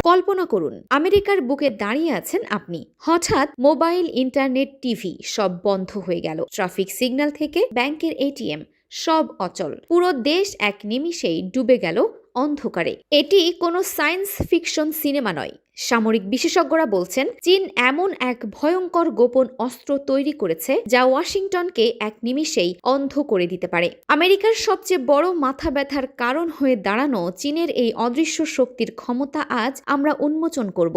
কল্পনা করুন, আমেরিকার বুকে দাঁড়িয়ে আছেন আপনি। হঠাৎ মোবাইল, ইন্টারনেট, টিভি সব বন্ধ হয়ে গেল। ট্রাফিক সিগন্যাল থেকে ব্যাংকের এটিএম সব অচল। পুরো দেশ এক নিমিষেই ডুবে গেল অন্ধকারে। এটি কোনো সায়েন্স ফিকশন সিনেমা নয়। সামরিক বিশেষজ্ঞরা বলছেন, চীন এমন এক ভয়ঙ্কর গোপন অস্ত্র তৈরি করেছে যা ওয়াশিংটনকে এক নিমিষেই অন্ধ করে দিতে পারে। আমেরিকার সবচেয়ে বড় মাথা ব্যথার কারণ হয়ে দাঁড়ানো চীনের এই অদৃশ্য শক্তির ক্ষমতা আজ আমরা উন্মোচন করব।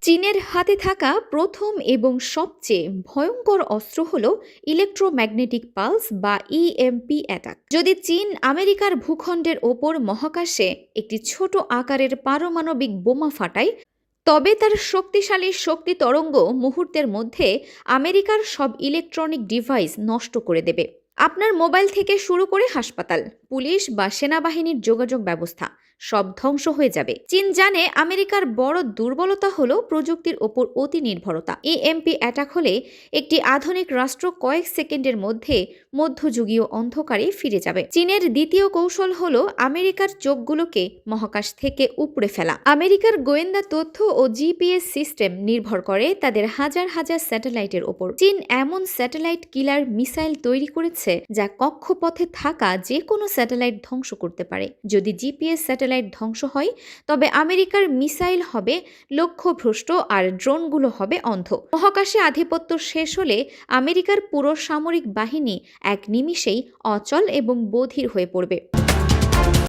চীনের হাতে থাকা প্রথম এবং সবচেয়ে ভয়ঙ্কর অস্ত্র হল ইলেকট্রোম্যাগনেটিক পালস বা ইএমপি অ্যাটাক। যদি চীন আমেরিকার ভূখণ্ডের ওপর মহাকাশে একটি ছোট আকারের পারমাণবিক বোমা ফাটায়, তবে তার শক্তিশালী শক্তি তরঙ্গ মুহূর্তের মধ্যে আমেরিকার সব ইলেকট্রনিক ডিভাইস নষ্ট করে দেবে। আপনার মোবাইল থেকে শুরু করে হাসপাতাল, পুলিশ বা সেনাবাহিনীর যোগাযোগ ব্যবস্থা সব ধ্বংস হয়ে যাবে। চীন জানে আমেরিকার বড় দুর্বলতা হলো প্রযুক্তির ওপর অতি নির্ভরতা। ইএমপি অ্যাটাক হলে একটি আধুনিক রাষ্ট্র কয়েক সেকেন্ডের মধ্যে মধ্যযুগীয় অন্ধকারে ফিরে যাবে। চীনের দ্বিতীয় কৌশল হলো আমেরিকার চোখগুলোকে মহাকাশ থেকে উপড়ে ফেলা। আমেরিকার গোয়েন্দা তথ্য ও জিপিএস সিস্টেম নির্ভর করে তাদের হাজার হাজার স্যাটেলাইটের ওপর। চীন এমন স্যাটেলাইট কিলার মিসাইল তৈরি করেছে যা কক্ষপথে থাকা যে কোনো স্যাটেলাইট ধ্বংস করতে পারে। যদি জিপিএস স্যাটেলাইট ধ্বংস হয়, তবে আমেরিকার মিসাইল হবে লক্ষ্যভ্রষ্ট আর ড্রোনগুলো হবে অন্ধ। মহাকাশে আধিপত্য শেষ হলে আমেরিকার পুরো সামরিক বাহিনী এক নিমিষেই অচল এবং বধির হয়ে পড়বে।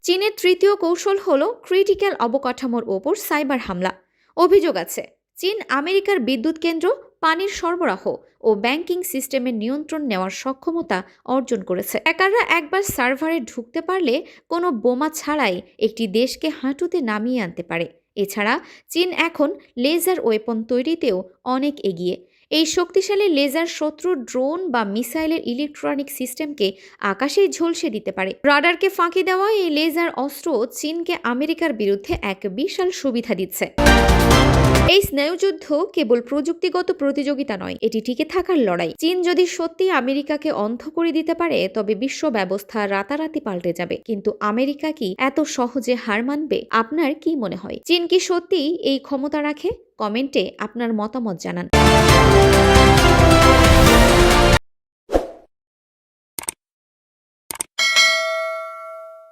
চীনের তৃতীয় কৌশল হল ক্রিটিক্যাল অবকাঠামোর ওপর সাইবার হামলা। অভিযোগ আছে, চীন আমেরিকার বিদ্যুৎ কেন্দ্র, পানির সরবরাহ ও ব্যাংকিং সিস্টেমের নিয়ন্ত্রণ নেওয়ার সক্ষমতা অর্জন করেছে। হ্যাকাররা একবার সার্ভারে ঢুকতে পারলে কোনো বোমা ছাড়াই একটি দেশকে হাঁটুতে নামিয়ে আনতে পারে। এছাড়া চীন এখন লেজার ওয়েপন তৈরিতেও অনেক এগিয়ে। এই শক্তিশালী লেজার শত্রুর ড্রোন বা মিসাইলের ইলেকট্রনিক সিস্টেমকে আকাশেই ঝলসে দিতে পারে। রাডারকে ফাঁকি দেওয়া এই লেজার অস্ত্র চীনকে আমেরিকার বিরুদ্ধে এক বিশাল সুবিধা দিচ্ছে। এই স্নায়ুযুদ্ধ কেবল প্রযুক্তিগত প্রতিযোগিতা নয়, এটি টিকে থাকার লড়াই। চীন যদি সত্যি আমেরিকাকে অন্ধ করে দিতে পারে, তবে বিশ্ব ব্যবস্থা রাতারাতি পাল্টে যাবে। কিন্তু আমেরিকা কি এত সহজে হার মানবে? আপনার কি মনে হয়, চীন কি সত্যি এই ক্ষমতা রাখে? কমেন্টে আপনার মতামত জানান।